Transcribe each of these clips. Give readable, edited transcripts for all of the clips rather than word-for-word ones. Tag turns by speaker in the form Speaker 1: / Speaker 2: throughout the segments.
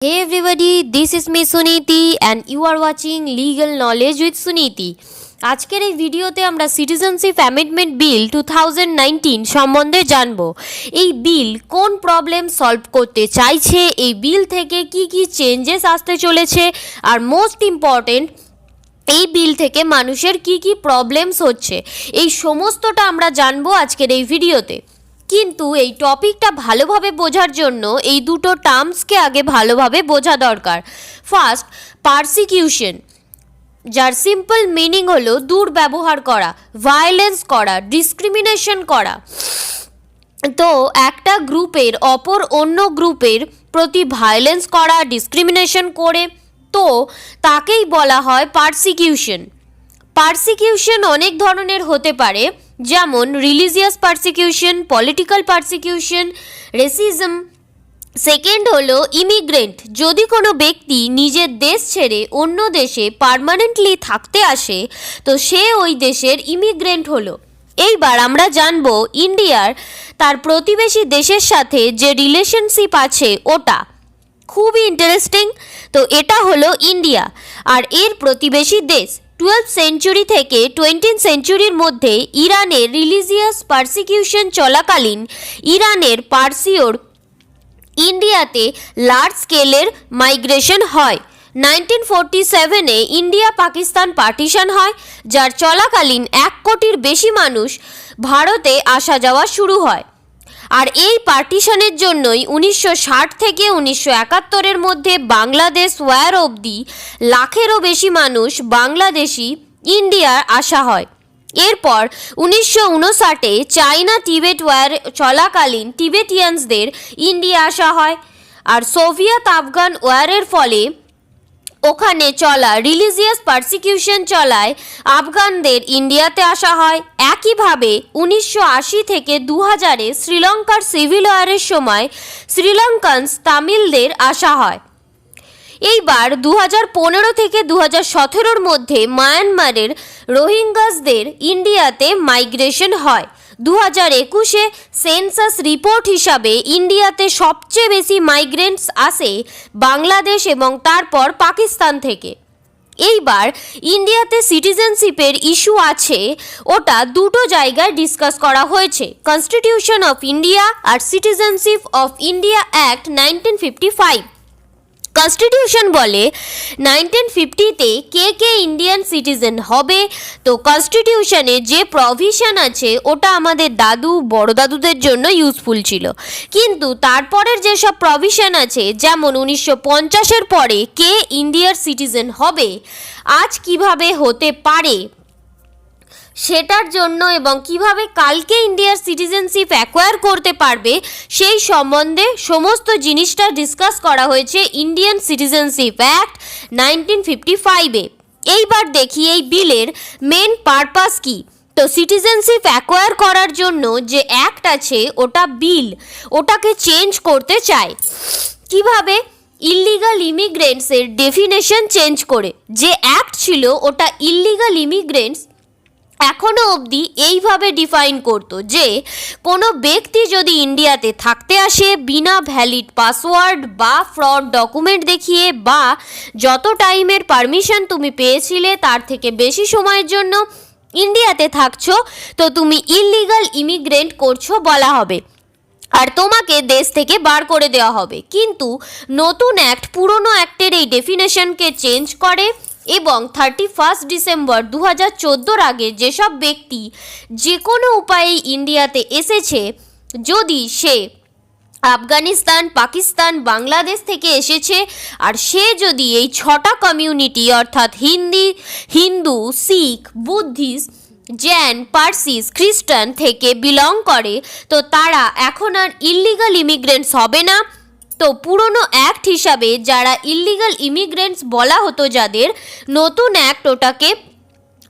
Speaker 1: Hey everybody, this is me Suniti and you are watching Legal Knowledge with Suniti. আজকের এই ভিডিওতে আমরা citizenship amendment bill 2019 সম্বন্ধে জানব। এই বিল কোন প্রবলেম সলভ করতে চাইছে, এই বিল থেকে কি কি চেঞ্জেস আসতে চলেছে, আর মোস্ট ইম্পর্টেন্ট এই বিল থেকে মানুষের কি কি প্রবলেমস হচ্ছে, এই সমস্তটা আমরা জানবো আজকের এই ভিডিওতে। কিন্তু এই টপিকটা ভালোভাবে বোঝার জন্য এই দুটো টার্মসকে আগে ভালোভাবে বোঝা দরকার। ফার্স্ট, পারসিকিউশন, যার সিম্পল মিনিং হলো দুর্ব্যবহার করা, ভায়োলেন্স করা, ডিসক্রিমিনেশন করা। তো একটা গ্রুপের অপর অন্য গ্রুপের প্রতি ভায়োলেন্স করা, ডিসক্রিমিনেশন করে, তো তাকেই বলা হয় পারসিকিউশন। পারসিকিউশন অনেক ধরনের হতে পারে, যেমন religious persecution, political persecution, racism. Second হলো ইমিগ্রেন্ট, যদি কোনো ব্যক্তি নিজের দেশ ছেড়ে অন্য দেশে পার্মানেন্টলি থাকতে আসে তো সে ওই দেশের ইমিগ্রেন্ট হলো। এইবার আমরা জানবো ইন্ডিয়ার তার প্রতিবেশী দেশের সাথে যে রিলেশনশিপ আছে ওটা খুবই ইন্টারেস্টিং। তো এটা হলো ইন্ডিয়া আর এর প্রতিবেশী দেশ। 12th সেঞ্চুরি থেকে 20th সেঞ্চুরির মধ্যে ইরানের রিলিজিয়াস পারসিকিউশন চলাকালীন ইরানের পার্সিওর ইন্ডিয়াতে লার্জ স্কেলের মাইগ্রেশন হয়। 1947-এ ইন্ডিয়া পাকিস্তান পার্টিশন হয়, যার চলাকালীন 1 কোটির বেশি মানুষ ভারতে আসা যাওয়া শুরু হয়। আর এই পার্টিশনের জন্যই 1960 থেকে 1971-এর মধ্যে বাংলাদেশ ওয়ার অবধি লাখেরও বেশি মানুষ বাংলাদেশি ইন্ডিয়ার আসা হয়। এরপর 1959-এ চায়না টিবেট ওয়ার চলাকালীন টিবেটিয়ানসদের ইন্ডিয়া আসা হয়। আর সোভিয়েত আফগান ওয়ারের ফলে ওখানে চলা রিলিজিয়াস পারসিকিউশন চলায় আফগানদের ইন্ডিয়াতে আসা হয়। একইভাবে 1980 থেকে 2000-এ শ্রীলঙ্কার সিভিল ওয়ারের সময় শ্রীলঙ্কানস তামিলদের আসা হয়। এইবার 2015 থেকে 2017-এর মধ্যে মায়ানমারের রোহিঙ্গাসদের ইন্ডিয়াতে মাইগ্রেশন হয়। 2021-এ সেন্সাস রিপোর্ট হিসাবে ইন্ডিয়াতে সবচেয়ে বেশি মাইগ্রেন্টস আসে বাংলাদেশ এবং তারপর পাকিস্তান থেকে। এইবার ইন্ডিয়াতে সিটিজেনশিপের ইস্যু আছে, ওটা দুটো জায়গায় ডিসকাস করা হয়েছে, কনস্টিটিউশন অফ ইন্ডিয়া আর citizenship of India act 1955। Constitution বলে 1950-তে কে ইন্ডিয়ান সিটিজেন হবে। তো কনস্টিটিউশনে যে প্রভিশন আছে ওটা আমাদের দাদু বড় দাদুদের জন্য ইউজফুল ছিল, কিন্তু তারপরের যেসব প্রভিশন আছে, যেমন 1950-এর পরে কে ইন্ডিয়ার সিটিজেন হবে, আজ কিভাবে হতে পারে সেটার জন্য এবং কিভাবে কালকে ইন্ডিয়ার সিটিজেনশিপ অ্যাকোয়ার করতে পারবে সেই সম্বন্ধে সমস্ত জিনিসটা ডিসকাস করা হয়েছে ইন্ডিয়ান সিটিজেনশিপ অ্যাক্ট 1955-এ। এইবার দেখি এই বিলের মেন পারপাস কি। তো সিটিজেনশিপ অ্যাকোয়ার করার জন্য যে অ্যাক্ট আছে ওটা বিল ওটাকে চেঞ্জ করতে চায়। কিভাবে? ইল্লিগাল ইমিগ্রেন্টসের ডেফিনেশন চেঞ্জ করে। যে অ্যাক্ট ছিল ওটা ইল্লিগাল ইমিগ্রেন্টস এখনও অবধি এইভাবে ডিফাইন করতো যে কোনো ব্যক্তি যদি ইন্ডিয়াতে থাকতে আসে বিনা ভ্যালিড পাসওয়ার্ড বা ফ্রড ডকুমেন্ট দেখিয়ে বা যত টাইমের পারমিশন তুমি পেয়েছিলে তার থেকে বেশি সময়ের জন্য ইন্ডিয়াতে থাকছো, তো তুমি ইল্লিগাল ইমিগ্রেন্ট করছো বলা হবে আর তোমাকে দেশ থেকে বার করে দেওয়া হবে। কিন্তু নতুন অ্যাক্ট পুরনো অ্যাক্টের এই ডেফিনেশনকে চেঞ্জ করে এবং 31 ডিসেম্বর 2014-এর আগে যেসব ব্যক্তি যে কোনো উপায়ে ইন্ডিয়াতে এসেছে, যদি সে আফগানিস্তান, পাকিস্তান, বাংলাদেশ থেকে এসেছে আর সে যদি এই 6টা কমিউনিটি অর্থাৎ হিন্দু, শিখ, বুদ্ধিস্ট, জৈন, পার্সিস, খ্রিস্টান থেকে বিলং করে, তো তারা এখন আর ইল্লিগাল ইমিগ্রেন্টস হবে না। তো পুরনো অ্যাক্ট হিসাবে যারা ইল্লিগাল ইমিগ্রেন্টস বলা হতো যাদের, নতুন অ্যাক্ট ওটাকে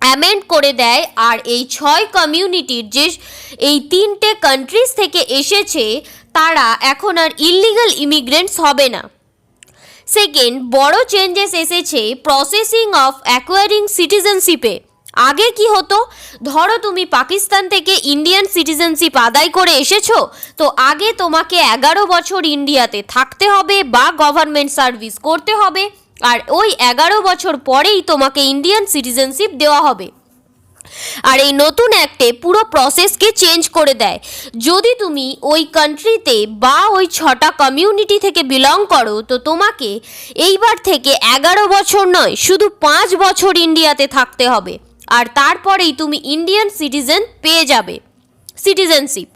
Speaker 1: অ্যামেন্ড করে দেয় আর এই 6 কমিউনিটির যে এই 3টে কান্ট্রিজ থেকে এসেছে তারা এখন আর ইল্লিগাল ইমিগ্রেন্টস হবে না। সেকেন্ড, বড় চেঞ্জেস এসেছে প্রসেসিং অফ অ্যাকোয়ারিং সিটিজেনশিপে। আগে কি হতো, ধরো তুমি পাকিস্তান থেকে ইন্ডিয়ান সিটিজেনশিপ আদায় করে এসেছো, তো আগে তোমাকে 11 বছর ইন্ডিয়াতে থাকতে হবে বা গভর্নমেন্ট সার্ভিস করতে হবে, আর ওই 11 বছর পরেই তোমাকে ইন্ডিয়ান সিটিজেনশিপ দেওয়া হবে। আর এই নতুন অ্যাক্টে পুরো প্রসেসকে চেঞ্জ করে দেয়। যদি তুমি ওই কান্ট্রিতে বা ওই 6টা কমিউনিটি থেকে বিলং করো, তো তোমাকে এইবার থেকে 11 বছর নয়, শুধু 5 বছর ইন্ডিয়াতে থাকতে হবে, আর তারপরেই তুমি ইন্ডিয়ান সিটিজেন পেয়ে যাবে সিটিজেনশিপ।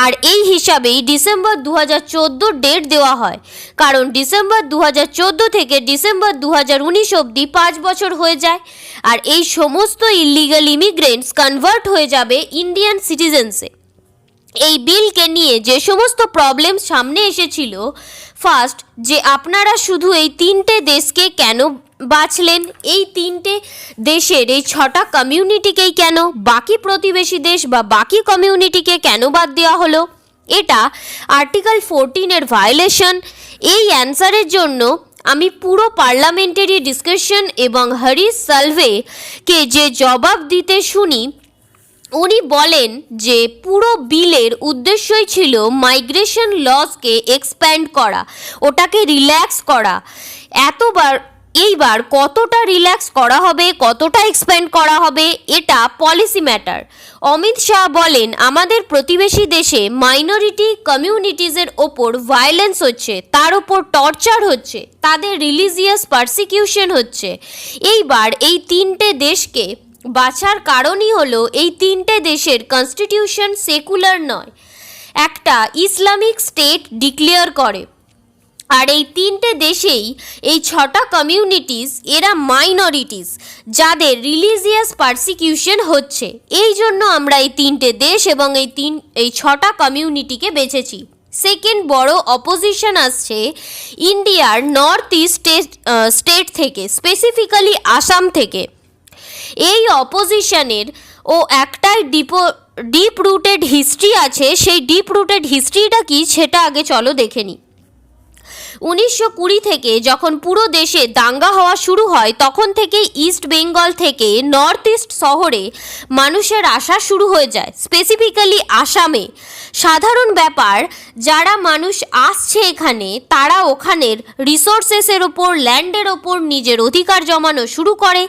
Speaker 1: আর এই হিসাবেই ডিসেম্বর 2014 ডেট দেওয়া হয়, কারণ ডিসেম্বর 2014 থেকে ডিসেম্বর 2019 অবধি 5 বছর হয়ে যায়, আর এই সমস্ত ইলিগাল ইমিগ্রেন্টস কনভার্ট হয়ে যাবে ইন্ডিয়ান সিটিজেন্সে। এই বিলকে নিয়ে যে সমস্ত প্রবলেম সামনে এসেছিল, ফার্স্ট, যে আপনারা শুধু এই 3টে দেশকে কেন বাছলেন, এই 3টে দেশের এই 6টা কমিউনিটিকেই কেন, বাকি প্রতিবেশী দেশ বা বাকি কমিউনিটিকে কেন বাদ দেওয়া হলো, এটা আর্টিকেল 14-এর ভায়োলেশন। এই অ্যান্সারের জন্য আমি পুরো পার্লামেন্টারি ডিসকাশন এবং হরিশ সালভেকে যে জবাব দিতে শুনি, উনি বলেন যে পুরো বিলের উদ্দেশ্যই ছিল মাইগ্রেশন লসকে এক্সপ্যান্ড করা, ওটাকে রিল্যাক্স করা। এইবার কতটা রিল্যাক্স করা হবে, কতটা এক্সপ্যান্ড করা হবে, এটা পলিসি ম্যাটার। অমিত শাহ বলেন, আমাদের প্রতিবেশী দেশে মাইনরিটি কমিউনিটিজের ওপর ভায়োলেন্স হচ্ছে, তার ওপর টর্চার হচ্ছে, তাদের রিলিজিয়াস পারসিকিউশন হচ্ছে। এইবার এই 3টে দেশকে বাছার কারণই হলো এই 3টে দেশের কনস্টিটিউশন সেকুলার নয়, একটা ইসলামিক স্টেট ডিক্লেয়ার করে। আর এই 3টে দেশেই এই 6টা কমিউনিটিস এরা মাইনরিটিস, যাদের রিলিজিয়াস পারসিকিউশন হচ্ছে। এই জন্য আমরা এই 3টে দেশ এবং এই 6টা কমিউনিটিকে বেছেছি। সেকেন্ড বড় অপোজিশন আসছে ইন্ডিয়ার নর্থ ইস্ট স্টেট থেকে, স্পেসিফিক্যালি আসাম থেকে। এই অপোজিশনের একটাই ডিপ রুটেড হিস্ট্রি আছে। সেই ডিপ রুটেড হিস্ট্রিটা কি সেটা আগে চলো দেখে নিই। 1920 থেকে যখন পুরো দেশে দাঙ্গা হওয়া শুরু হয়, তখন থেকেই ইস্ট বেঙ্গল থেকে নর্থ ইস্ট শহরে মানুষের আসা শুরু হয়ে যায়, স্পেসিফিক্যালি আসামে। সাধারণ ব্যাপার, যারা মানুষ আসছে এখানে, তারা ওখানের রিসোর্সেসের ওপর, ল্যান্ডের ওপর নিজের অধিকার জমানো শুরু করে।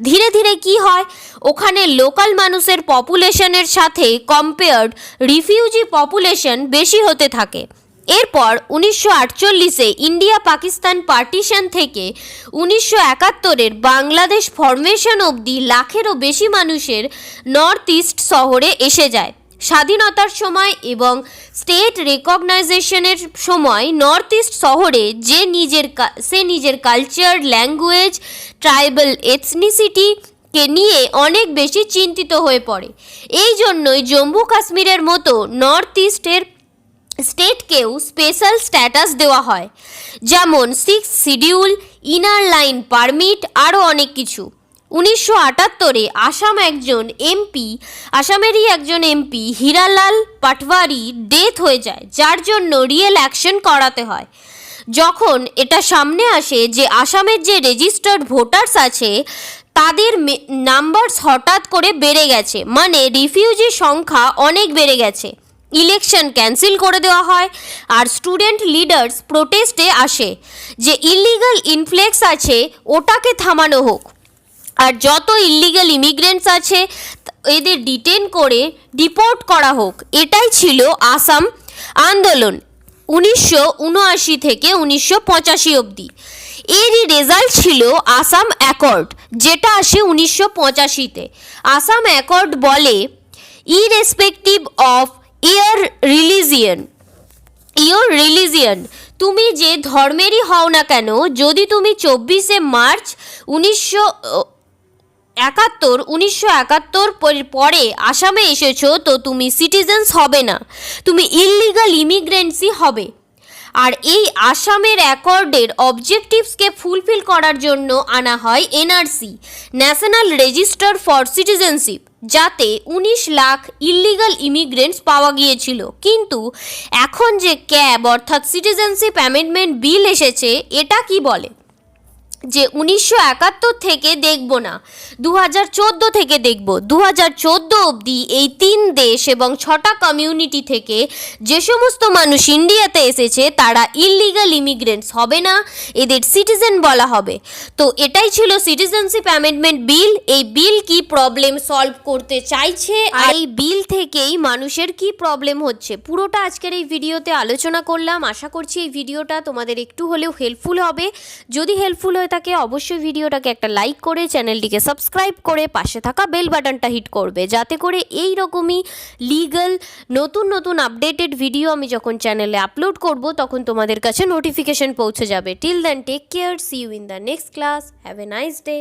Speaker 1: ধীরে ধীরে কি হয়, ওখানে লোকাল মানুষের পপুলেশনের সাথে কম্পেয়ার্ড রিফিউজি পপুলেশন বেশি হতে থাকে। এরপর 1948-এ ইন্ডিয়া পাকিস্তান পার্টিশন থেকে 1971-এর বাংলাদেশ ফরমেশন অবধি লাখেরও বেশি মানুষের নর্থ ইস্ট শহরে এসে যায়। স্বাধীনতার সময় এবং স্টেট রেকগনাইজেশনের সময় নর্থ ইস্ট শহরে নিজের কালচার, ল্যাঙ্গুয়েজ, ট্রাইবাল এথনিসিটিকে নিয়ে অনেক বেশি চিন্তিত হয়ে পড়ে। এই জন্যই জম্মু কাশ্মীরের মতো নর্থ ইস্টের স্টেটকেও স্পেশাল স্ট্যাটাস দেওয়া হয়, যেমন 6 শিডিউল, ইনার লাইন পারমিট, আরও অনেক কিছু। 1978-এ আসামেরই একজন এমপি হীরালাল পাটওয়ারি ডেথ হয়ে যায়, যার জন্য রিয়েল অ্যাকশন করাতে হয়। যখন এটা সামনে আসে যে আসামের যে রেজিস্টার্ড ভোটার্স আছে তাদের নাম্বারস হঠাৎ করে বেড়ে গেছে, মানে রিফিউজি সংখ্যা অনেক বেড়ে গেছে, ইলেকশন ক্যান্সেল করে দেওয়া হয়। আর স্টুডেন্ট লিডার্স প্রোটেস্টে আসে যে ইলিগাল ইনফ্লেক্স আছে ওটাকে থামানো হোক, আর যত ইলিগাল ইমিগ্রেন্টস আছে এদের ডিটেন করে ডিপোর্ট করা হোক। এটাই ছিল আসাম আন্দোলন 1979 থেকে 1985 অবধি। এরই রেজাল্ট ছিল আসাম অ্যাকর্ড, যেটা আসে 1985-তে। আসাম অ্যাকর্ড বলে, ইরেসপেক্টিভ অফ ইয়োর রিলিজিয়ন, তুমি যে ধর্মেরই হও না কেন, যদি তুমি 24শে মার্চ 1971 পরে আসামে এসেছো, তো তুমি সিটিজেন্স হবে না, তুমি ইললিগাল ইমিগ্রেন্টসই হবে। আর এই আসামের অ্যাকর্ডের অবজেক্টিভসকে ফুলফিল করার জন্য আনা হয় NRC, national register for citizenship, যাতে 19 লাখ ইললিগাল ইমিগ্রেন্টস পাওয়া গিয়েছিল। কিন্তু এখন যে ক্যাব অর্থাৎ সিটিজেনশিপ অ্যামেন্ডমেন্ট বিল এসেছে, এটা কি বলে? যে 1971 থেকে দেখব না, 2014 থেকে দেখব। 2014 অবধি এই 3 দেশ এবং 6টা কমিউনিটি থেকে যে সমস্ত মানুষ ইন্ডিয়াতে এসেছে তারা ইললিগাল ইমিগ্রেন্টস হবে না, এদের সিটিজেন বলা হবে। তো এটাই ছিল সিটিজেনশিপ অ্যামেন্ডমেন্ট বিল। এই বিল কি প্রবলেম সলভ করতে চাইছে আর এই বিল থেকেই মানুষের কি প্রবলেম হচ্ছে, পুরোটা আজকের এই ভিডিওতে আলোচনা করলাম। আশা করছি এই ভিডিওটা তোমাদের একটু হলেও হেল্পফুল হবে। যদি হেল্পফুল হয়ে থাকে অবশ্যই ভিডিওটাকে একটা লাইক করে চ্যানেলটিকে সাবস্ক্রাইব করে পাশে থাকা বেল বাটনটা হিট করবে, যাতে করে এই রকমই লিগ্যাল নতুন নতুন আপডেটেড ভিডিও আমি যখন চ্যানেলে আপলোড করব তখন তোমাদের কাছে নোটিফিকেশন পৌঁছে যাবে। Till then take care, see you in the next class, have a nice day.